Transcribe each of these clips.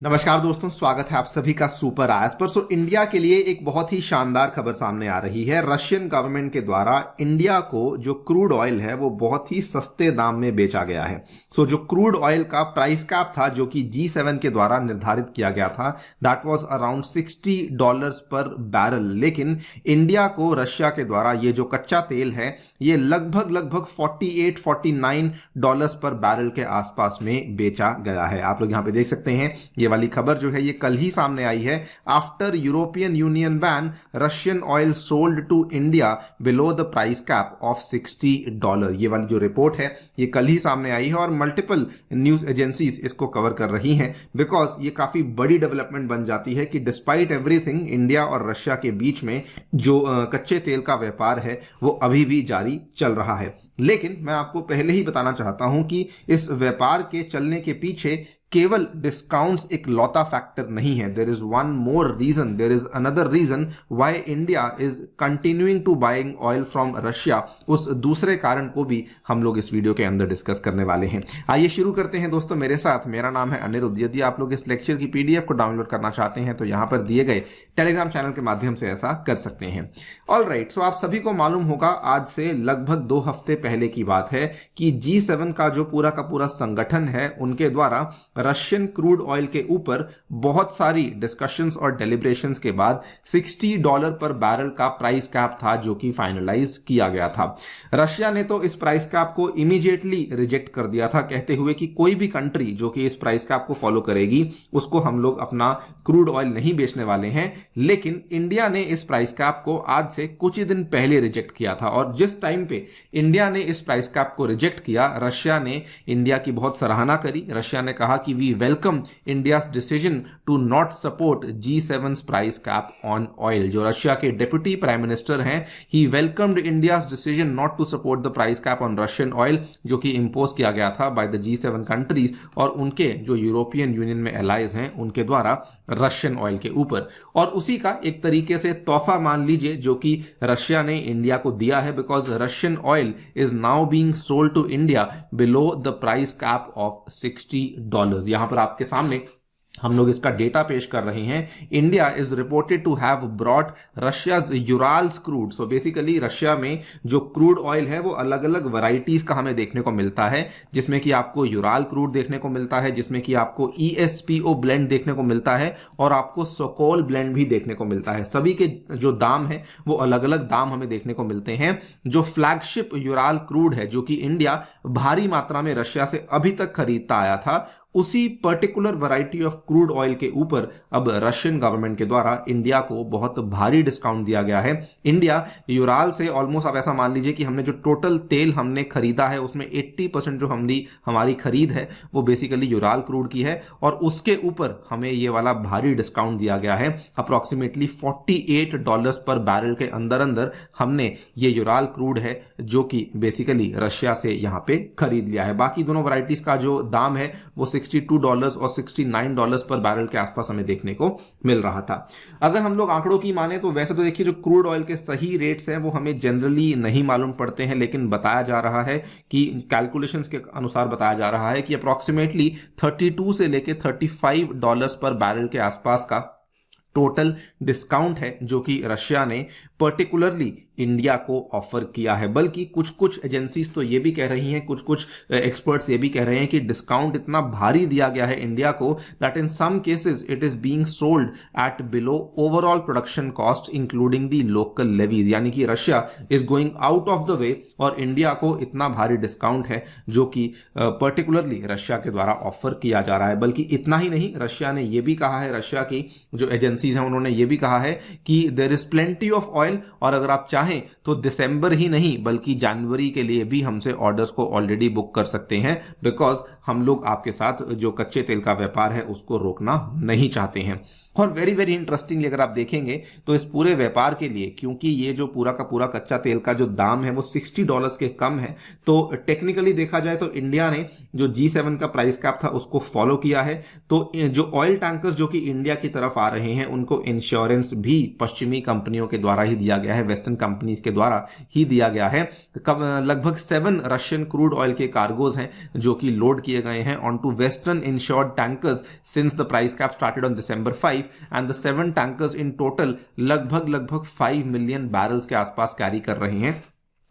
नमस्कार दोस्तों, स्वागत है आप सभी का सुपर आज पर। इंडिया के लिए एक बहुत ही शानदार खबर सामने आ रही है। रशियन गवर्नमेंट के द्वारा इंडिया को जो क्रूड ऑयल है वो बहुत ही सस्ते दाम में बेचा गया है। जो क्रूड ऑयल का प्राइस कैप था जो कि G7 के द्वारा निर्धारित किया गया था, दैट वाज अराउंड $60 पर बैरल। लेकिन इंडिया को रशिया के द्वारा ये जो कच्चा तेल है ये लगभग 48-49 पर बैरल के आसपास में बेचा गया है। आप लोग यहाँ पे देख सकते हैं, ये वाली खबर जो है ये कल ही सामने आई है। After European Union ban, Russian oil sold to India below the price cap of $60। ये वाली जो रिपोर्ट है ये कल ही सामने आई है और मल्टीपल न्यूज एजेंसीज इसको कवर कर रही हैं, बिकॉज ये काफी बड़ी डेवलपमेंट बन जाती है कि डिस्पाइट एवरीथिंग इंडिया और रशिया के बीच में जो कच्चे तेल का व्यापार है वो अभी भी जारी चल रहा है। लेकिन मैं आपको पहले ही बताना चाहता हूं कि इस व्यापार के चलने के पीछे केवल डिस्काउंट्स एक लौता फैक्टर नहीं है। There is one more reason, there is another reason why India is continuing to buying oil from Russia. उस दूसरे कारण को भी हम लोग इस वीडियो के अंदर डिस्कस करने वाले हैं। आइए शुरू करते हैं दोस्तों मेरे साथ। मेरा नाम है अनिरुद्ध। यदि आप लोग इस लेक्चर की पीडीएफ को डाउनलोड करना चाहते हैं तो यहाँ पर दिए गए टेलीग्राम चैनल के माध्यम से ऐसा कर सकते हैं। ऑल राइट, सो आप सभी को मालूम होगा आज से लगभग 2 हफ्ते पहले की बात है कि G7 का जो पूरा का पूरा संगठन है उनके द्वारा रशियन क्रूड ऑयल के ऊपर बहुत सारी डिस्कशंस और डेलिब्रेशंस के बाद $60 पर बैरल का प्राइस कैप था जो कि फाइनलाइज किया गया था। रशिया ने तो इस प्राइस कैप को इमीडिएटली रिजेक्ट कर दिया था, कहते हुए कि कोई भी कंट्री जो कि इस प्राइस कैप को फॉलो करेगी उसको हम लोग अपना क्रूड ऑयल नहीं बेचने वाले हैं। लेकिन इंडिया ने इस प्राइस कैप को आज से कुछ ही दिन पहले रिजेक्ट किया था और जिस टाइम पे इंडिया ने इस प्राइस कैप को रिजेक्ट किया, रशिया ने इंडिया की बहुत सराहना करी। रशिया ने कहा कि we welcome India's decision to not support G7's price cap on oil। जो रशिया के डिप्टी प्राइम मिनिस्टर हैं, he welcomed India's decision not to support the price cap on Russian oil जो कि इंपोज किया गया था by the G7 countries और उनके जो यूरोपियन यूनियन में एलाइज हैं उनके द्वारा रशियन ऑयल के ऊपर। और उसी का एक तरीके से तोहफा मान लीजिए जो कि रशिया ने इंडिया को दिया है, because Russian oil is now being sold to India below the price cap of $60। यहां पर आपके सामने हम लोग इसका डेटा पेश कर रहे हैं। India is reported to have brought Russia's Urals crude. So basically Russia में जो क्रूड ऑयल है वो अलग अलग वैरायटीज का हमें देखने को मिलता है, जिसमें कि आपको यूराल क्रूड देखने को मिलता है, जिसमें कि आपको ESPO ब्लेंड देखने को मिलता है और आपको सोकोल ब्लेंड भी देखने को मिलता है। सभी के जो दाम है वो अलग अलग दाम हमें देखने को मिलते हैं। जो फ्लैगशिप यूराल क्रूड है जो कि इंडिया भारी मात्रा में रशिया से अभी तक खरीदता आया था, उसी particular variety of crude oil के ऊपर अब रशियन गवर्नमेंट के द्वारा इंडिया को बहुत भारी डिस्काउंट दिया गया है। इंडिया यूराल से ऑलमोस्ट आप ऐसा मान लीजिए कि हमने जो टोटल तेल हमने खरीदा है उसमें 80% जो हमारी खरीद है वो बेसिकली यूराल क्रूड की है और उसके ऊपर हमें ये वाला भारी डिस्काउंट दिया गया है। अप्रोक्सीमेटली $48 पर बैरल के अंदर अंदर हमने ये यूराल क्रूड है जो कि बेसिकली रशिया से यहाँ पे खरीद लिया है। बाकी दोनों वैरायटीज का जो दाम है वो $62 और $69 पर बैरल के आसपास हमें देखने को मिल रहा था। अगर हम लोग आंकड़ों की माने तो वैसे तो देखिए जो क्रूड ऑयल के सही रेट्स हैं वो हमें जनरली नहीं मालूम पड़ते हैं, लेकिन बताया जा रहा है कि कैलकुलेशंस के अनुसार बताया जा रहा है कि अप्रोक्सीमेटली 32 से लेके $35 पर बैरल के आसपास का टोटल डिस्काउंट है जो कि रशिया ने पर्टिकुलरली इंडिया को ऑफर किया है। बल्कि कुछ एजेंसीज तो ये भी कह रही हैं, कुछ एक्सपर्ट्स ये भी कह रहे हैं कि डिस्काउंट इतना भारी दिया गया है इंडिया को that in some cases it is being sold at below overall production cost including the local levies. यानी कि Russia is going out of the way और इंडिया को इतना भारी डिस्काउंट है जो कि पर्टिकुलरली रशिया के द्वारा ऑफर किया जा रहा है। बल्कि इतना ही नहीं, रशिया ने यह भी कहा है, रशिया की जो एजेंसीज हैं उन्होंने ये भी कहा है कि there is plenty of oil और अगर आप चाहें तो दिसंबर ही नहीं बल्कि जनवरी के लिए भी हमसे ऑर्डर्स को ऑलरेडी बुक कर सकते हैं, बिकॉज हम लोग आपके साथ जो कच्चे तेल का व्यापार है उसको रोकना नहीं चाहते हैं। और वेरी वेरी इंटरेस्टिंगली अगर आप देखेंगे तो इस पूरे व्यापार के लिए, क्योंकि ये जो पूरा का पूरा कच्चा तेल का जो दाम है वो $60 के कम है, तो टेक्निकली देखा जाए तो इंडिया ने जो G7 का प्राइस कैप था उसको फॉलो किया है। तो जो ऑयल टैंकर्स जो कि इंडिया की तरफ आ रहे हैं उनको इंश्योरेंस भी पश्चिमी कंपनियों के द्वारा ही दिया गया है, वेस्टर्न कंपनीज के द्वारा ही दिया गया है। लगभग 7 रशियन क्रूड ऑयल के कार्गोज हैं जो कि लोड किए दिए गए हैं on to western insured tankers since the price cap started on December 5 and the 7 tankers in total लगभग 5 मिलियन बैरल्स के आसपास कैरी कर रहे हैं,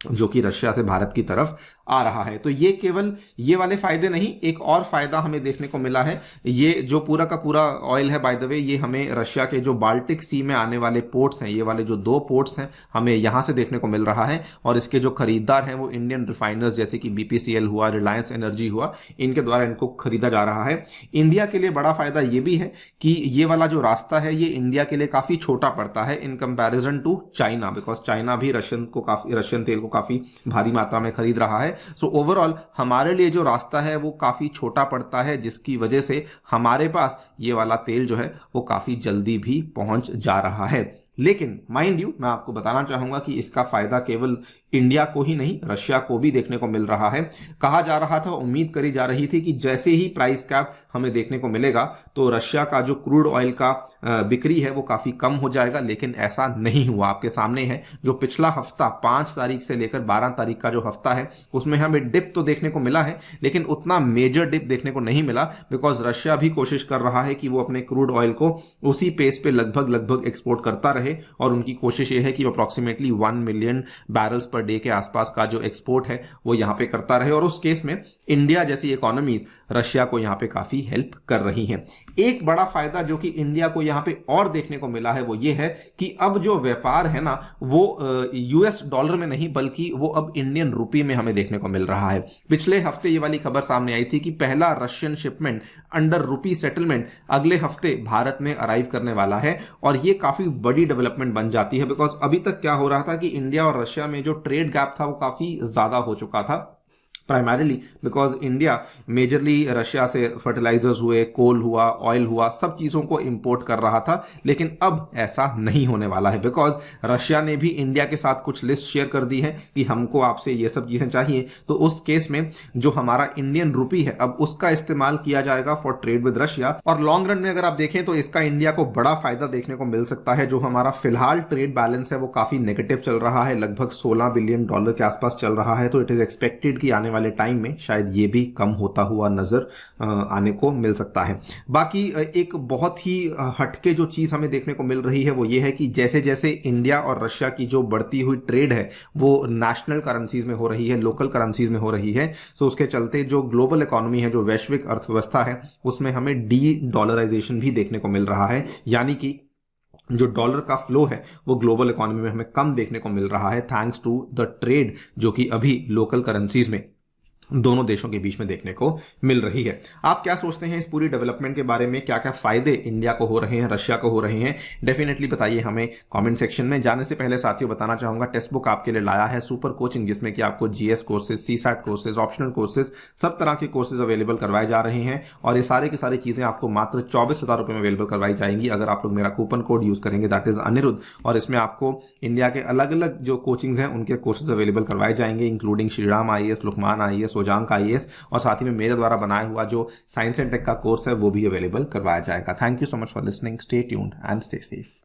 जो कि रशिया से भारत की तरफ आ रहा है। तो ये केवल ये वाले फायदे नहीं, एक और फायदा हमें देखने को मिला है। ये जो पूरा का पूरा ऑयल है बाय द वे, ये हमें रशिया के जो बाल्टिक सी में आने वाले पोर्ट्स हैं, ये वाले जो 2 पोर्ट्स हैं, हमें यहां से देखने को मिल रहा है। और इसके जो खरीदार हैं वो इंडियन रिफाइनर्स जैसे कि BPCL हुआ, रिलायंस एनर्जी हुआ, इनके द्वारा इनको खरीदा जा रहा है। इंडिया के लिए बड़ा फायदा ये भी है कि ये वाला जो रास्ता है ये इंडिया के लिए काफी छोटा पड़ता है in comparison to China, because China भी रशियन तेल को काफी भारी मात्रा में खरीद रहा है। सो ओवरऑल हमारे लिए जो रास्ता है वो काफी छोटा पड़ता है, जिसकी वजह से हमारे पास ये वाला तेल जो है वो काफी जल्दी भी पहुंच जा रहा है। लेकिन माइंड यू, मैं आपको बताना चाहूंगा कि इसका फायदा केवल इंडिया को ही नहीं, रशिया को भी देखने को मिल रहा है। कहा जा रहा था, उम्मीद करी जा रही थी कि जैसे ही प्राइस कैप हमें देखने को मिलेगा तो रशिया का जो क्रूड ऑयल का बिक्री है वो काफी कम हो जाएगा, लेकिन ऐसा नहीं हुआ। आपके सामने है जो पिछला हफ्ता 5 तारीख से लेकर 12 तारीख का जो हफ्ता है उसमें हमें डिप तो देखने को मिला है, लेकिन उतना मेजर डिप देखने को नहीं मिला, बिकॉज रशिया भी कोशिश कर रहा है कि वो अपने क्रूड ऑयल को उसी पेस पे लगभग एक्सपोर्ट करता रहे, और उनकी कोशिश ये है कि approximately 1 million barrels per day के आसपास का जो एक्सपोर्ट है वो यहां पे करता रहे। और उस केस में इंडिया जैसी इकोनॉमीज रशिया को यहां पे काफी हेल्प कर रही हैं। एक बड़ा फायदा जो कि इंडिया को यहां पे और देखने को मिला है वो ये है कि अब जो व्यापार है ना वो US डॉलर में नहीं बल्कि वो अब इंडियन रुपये में हमें देखने को मिल रहा है। पिछले हफ्ते ये वाली खबर सामने आई थी कि पहला रशियन शिपमेंट अंडर रुपी सेटलमेंट अगले हफ्ते भारत में अराइव करने वाला है, और ये काफी बड़ी डेवलपमेंट बन जाती है, बिकॉज अभी तक क्या हो रहा था कि इंडिया और रशिया में जो ट्रेड गैप था वो काफी ज्यादा हो चुका था, primarily because India majorly Russia से फर्टिलाइजर्स हुए, कोल हुआ, ऑयल हुआ, सब चीज़ों को इंपोर्ट कर रहा था। लेकिन अब ऐसा नहीं होने वाला है, बिकॉज रशिया ने भी इंडिया के साथ कुछ लिस्ट शेयर कर दी है कि हमको आपसे ये सब चीज़ें चाहिए। तो उस केस में जो हमारा इंडियन रुपी है अब उसका इस्तेमाल किया जाएगा फॉर ट्रेड विद रशिया। और लॉन्ग रन में अगर आप देखें तो इसका इंडिया को बड़ा फायदा देखने को मिल सकता है। जो हमारा फिलहाल ट्रेड बैलेंस है वो काफ़ी नेगेटिव चल रहा है, लगभग $16 बिलियन के आसपास चल रहा है। तो इट इज़ एक्सपेक्टेड कि आने वाले टाइम में शायद ये भी कम होता हुआ नजर आने को मिल सकता है। बाकी एक बहुत ही हटके जो चीज हमें देखने को मिल रही है वो ये है कि जैसे जैसे इंडिया और रशिया की जो बढ़ती हुई ट्रेड है वो नेशनल करेंसीज में हो रही है, लोकल करेंसीज में हो रही है, तो उसके चलते जो ग्लोबल इकोनॉमी है, जो वैश्विक अर्थव्यवस्था है, उसमें हमें डी-डॉलराइजेशन भी देखने को मिल रहा है। यानी कि जो डॉलर का फ्लो है वो ग्लोबल इकोनॉमी में हमें कम देखने को मिल रहा है, थैंक्स टू द ट्रेड जो कि अभी लोकल करेंसीज में दोनों देशों के बीच में देखने को मिल रही है। आप क्या सोचते हैं इस पूरी डेवलपमेंट के बारे में? क्या क्या फायदे इंडिया को हो रहे हैं, रशिया को हो रहे हैं? डेफिनेटली बताइए हमें कमेंट सेक्शन में। जाने से पहले साथियों बताना चाहूंगा, टेक्स्ट बुक आपके लिए लाया है सुपर कोचिंग, जिसमें कि आपको GS courses, CSAT courses, optional courses, सब तरह के कोर्सेज अवेलेबल करवाए जा रहे हैं। और ये सारे की सारी चीजें आपको मात्र 24,000 रुपए में अवेलेबल करवाई जाएंगी अगर आप लोग मेरा कूपन कोड यूज करेंगे, दैट इज अनिरुद्ध। और इसमें आपको इंडिया के अलग अलग जो कोचिंग्स हैं उनके कोर्सेज अवेलेबल करवाए जाएंगे, including Shriram IAS, Luqman IAS, Ojaank IAS, और साथ ही में मेरे द्वारा बनाया हुआ जो साइंस एंड टेक का कोर्स है वो भी अवेलेबल करवाया जाएगा। Thank you so much for listening, stay tuned and stay safe.